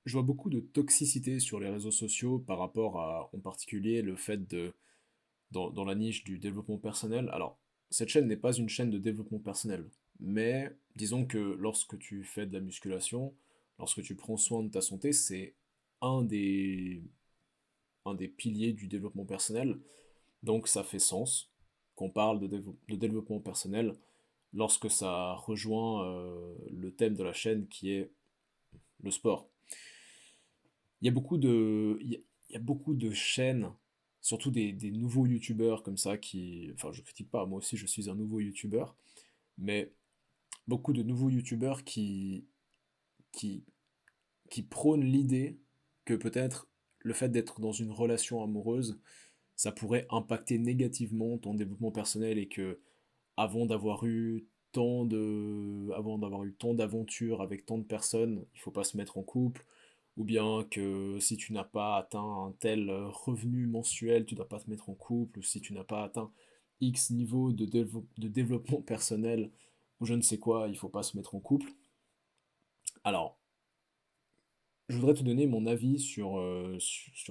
Je vois beaucoup de toxicité sur les réseaux sociaux par rapport à, en particulier, le fait de, dans la niche du développement personnel. Alors, cette chaîne n'est pas une chaîne de développement personnel, mais disons que lorsque tu fais de la musculation, lorsque tu prends soin de ta santé, c'est un des, un des piliers du développement personnel. Donc, ça fait sens qu'on parle de développement personnel lorsque ça rejoint le thème de la chaîne qui est le sport. Il y a beaucoup de chaînes, surtout des nouveaux youtubeurs comme ça qui, enfin je critique pas, moi aussi je suis un nouveau youtubeur, mais beaucoup de nouveaux youtubeurs qui, qui prônent l'idée que peut-être le fait d'être dans une relation amoureuse, ça pourrait impacter négativement ton développement personnel et que avant d'avoir eu avant d'avoir eu tant d'aventures avec tant de personnes, il faut pas se mettre en couple, ou bien que si tu n'as pas atteint un tel revenu mensuel, tu dois pas te mettre en couple, ou si tu n'as pas atteint X niveau de développement personnel, ou je ne sais quoi, il faut pas se mettre en couple. Alors, je voudrais te donner mon avis sur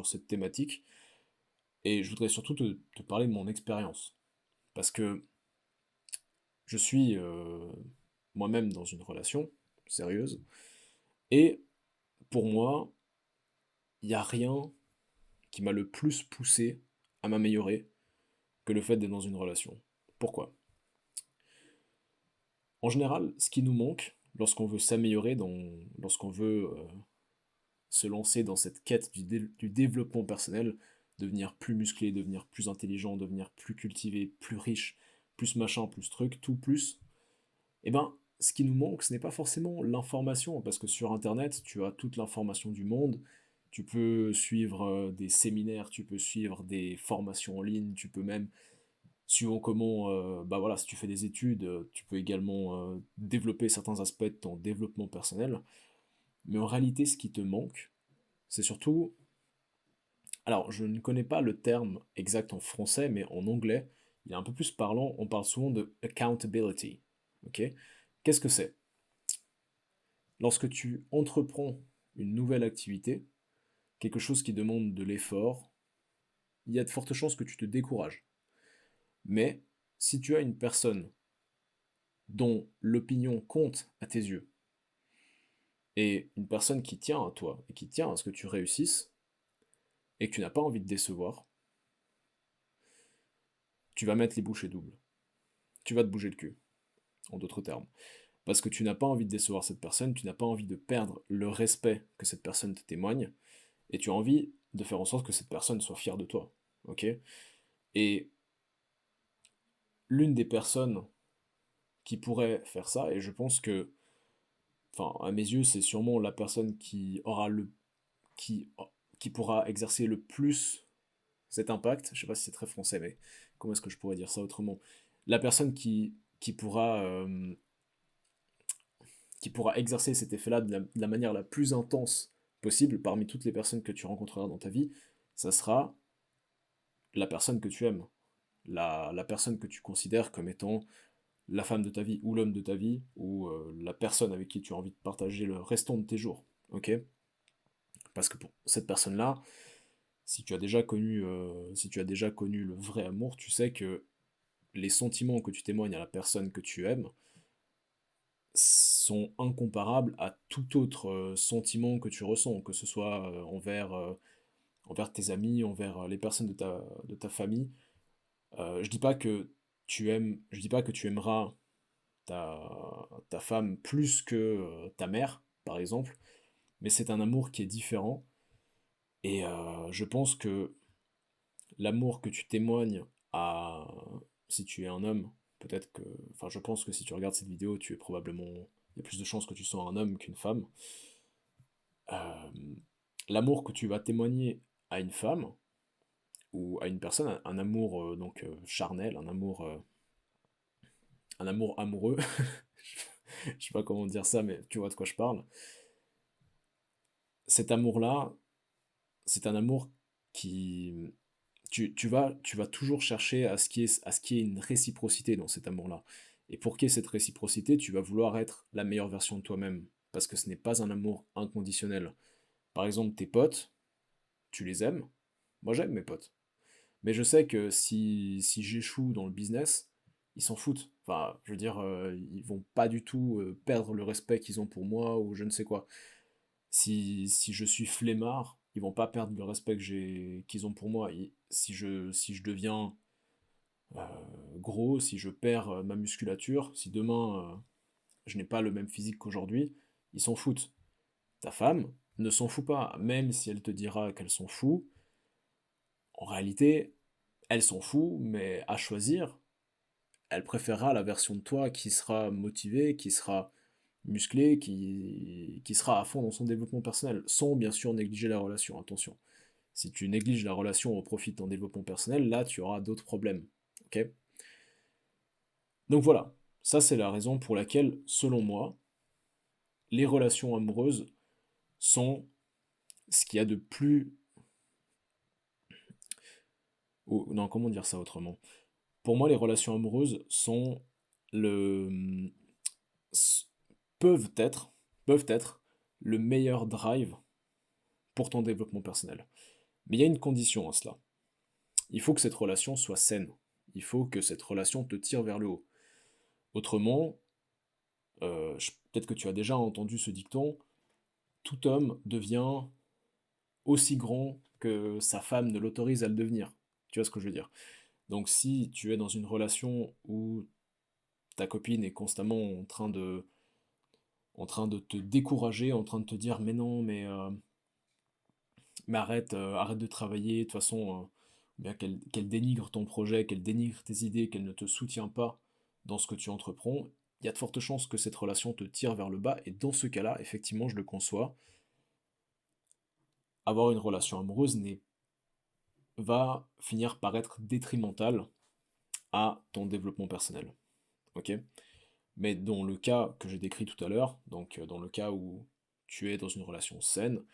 cette thématique, et je voudrais surtout te parler de mon expérience, parce que je suis moi-même dans une relation sérieuse, et pour moi, il n'y a rien qui m'a le plus poussé à m'améliorer que le fait d'être dans une relation. Pourquoi? En général, ce qui nous manque lorsqu'on veut s'améliorer, lorsqu'on veut se lancer dans cette quête du développement personnel, devenir plus musclé, devenir plus intelligent, devenir plus cultivé, plus riche, plus machin, plus truc, tout plus, eh ben, ce qui nous manque, ce n'est pas forcément l'information, parce que sur Internet, tu as toute l'information du monde, tu peux suivre des séminaires, tu peux suivre des formations en ligne, tu peux même, suivant comment, bah voilà, si tu fais des études, tu peux également développer certains aspects de ton développement personnel. Mais en réalité, ce qui te manque, c'est surtout, alors je ne connais pas le terme exact en français, mais en anglais, il est un peu plus parlant, on parle souvent de accountability. Ok? Qu'est-ce que c'est? Lorsque tu entreprends une nouvelle activité, quelque chose qui demande de l'effort, il y a de fortes chances que tu te décourages. Mais si tu as une personne dont l'opinion compte à tes yeux, et une personne qui tient à toi, et qui tient à ce que tu réussisses, et que tu n'as pas envie de décevoir, tu vas mettre les bouchées doubles. Tu vas te bouger le cul, en d'autres termes. Parce que tu n'as pas envie de décevoir cette personne, tu n'as pas envie de perdre le respect que cette personne te témoigne, et tu as envie de faire en sorte que cette personne soit fière de toi. Ok? Et l'une des personnes qui pourrait faire ça, et je pense que, enfin, à mes yeux, c'est sûrement la personne qui, qui pourra exercer le plus cet impact. Je sais pas si c'est très français, mais comment est-ce que je pourrais dire ça autrement? La personne qui pourra exercer cet effet-là de la manière la plus intense possible parmi toutes les personnes que tu rencontreras dans ta vie, ça sera la personne que tu aimes, la personne que tu considères comme étant la femme de ta vie, ou l'homme de ta vie, ou la personne avec qui tu as envie de partager le restant de tes jours. Ok? Parce que pour cette personne-là, si tu as déjà connu le vrai amour, tu sais que les sentiments que tu témoignes à la personne que tu aimes sont incomparables à tout autre sentiment que tu ressens, que ce soit envers tes amis, envers les personnes de ta famille. Je dis pas que je dis pas que tu aimeras ta femme plus que ta mère, par exemple, mais c'est un amour qui est différent. Et je pense que l'amour que tu témoignes à, si tu es un homme, peut-être que, enfin, je pense que si tu regardes cette vidéo, tu es probablement, il y a plus de chances que tu sois un homme qu'une femme. Euh, L'amour que tu vas témoigner à une femme ou à une personne, un amour charnel, un amour amoureux, je sais pas comment dire ça, mais tu vois de quoi je parle. Cet amour-là, c'est un amour qui, tu vas toujours chercher à ce qu'il y ait une réciprocité dans cet amour-là. Et pour qu'il y ait cette réciprocité, tu vas vouloir être la meilleure version de toi-même. Parce que ce n'est pas un amour inconditionnel. Par exemple, tes potes, tu les aimes. Moi, j'aime mes potes. Mais je sais que si j'échoue dans le business, ils s'en foutent. Enfin, je veux dire, ils vont pas du tout perdre le respect qu'ils ont pour moi ou je ne sais quoi. Si je suis flemmard, ils vont pas perdre le respect qu'ils ont pour moi. Si je deviens euh, gros, si je perds ma musculature, si demain je n'ai pas le même physique qu'aujourd'hui, ils s'en foutent. Ta femme ne s'en fout pas, même si elle te dira qu'elle s'en fout. En réalité, elle s'en fout, mais à choisir, elle préférera la version de toi qui sera motivée, qui sera musclée, qui sera à fond dans son développement personnel, sans bien sûr négliger la relation, attention. Si tu négliges la relation au profit de ton développement personnel, là tu auras d'autres problèmes. Ok. Donc voilà, ça c'est la raison pour laquelle, selon moi, les relations amoureuses sont ce qu'il y a de plus... non, comment dire ça autrement? Pour moi, les relations amoureuses sont le... s- peuvent être, peuvent être le meilleur drive pour ton développement personnel. Mais il y a une condition à cela. Il faut que cette relation soit saine. Il faut que cette relation te tire vers le haut. Autrement, peut-être que tu as déjà entendu ce dicton, tout homme devient aussi grand que sa femme ne l'autorise à le devenir. Tu vois ce que je veux dire? Donc si tu es dans une relation où ta copine est constamment en train de te décourager, en train de te dire mais non, mais arrête, arrête de travailler, de toute façon, bien qu'elle dénigre ton projet, qu'elle dénigre tes idées, qu'elle ne te soutient pas dans ce que tu entreprends, il y a de fortes chances que cette relation te tire vers le bas, et dans ce cas-là, effectivement, je le conçois, avoir une relation amoureuse va finir par être détrimental à ton développement personnel. Ok. Mais dans le cas que j'ai décrit tout à l'heure, donc dans le cas où tu es dans une relation saine,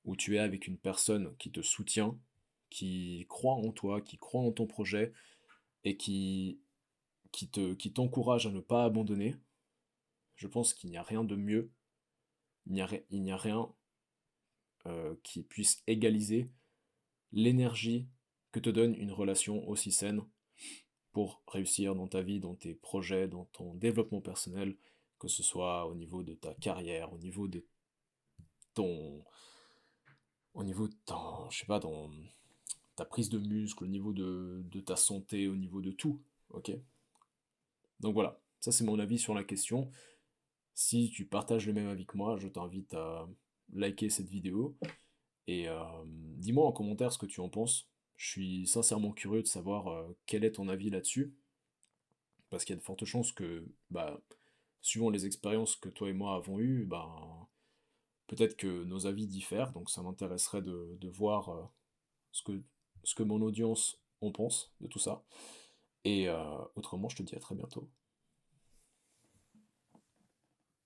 où tu es avec une personne qui te soutient, qui croit en toi, qui croit en ton projet et qui t'encourage à ne pas abandonner, je pense qu'il n'y a rien de mieux, il n'y a rien qui puisse égaliser l'énergie que te donne une relation aussi saine pour réussir dans ta vie, dans tes projets, dans ton développement personnel, que ce soit au niveau de ta carrière, ton, au niveau de ton, je sais pas, ta prise de muscle, au niveau de ta santé, au niveau de tout. Ok. Donc voilà, ça c'est mon avis sur la question. Si tu partages le même avis que moi, je t'invite à liker cette vidéo et dis-moi en commentaire ce que tu en penses. Je suis sincèrement curieux de savoir quel est ton avis là-dessus, parce qu'il y a de fortes chances que, bah, suivant les expériences que toi et moi avons eues, bah, peut-être que nos avis diffèrent, donc ça m'intéresserait de voir ce que, ce que mon audience en pense de tout ça. Et autrement, je te dis à très bientôt.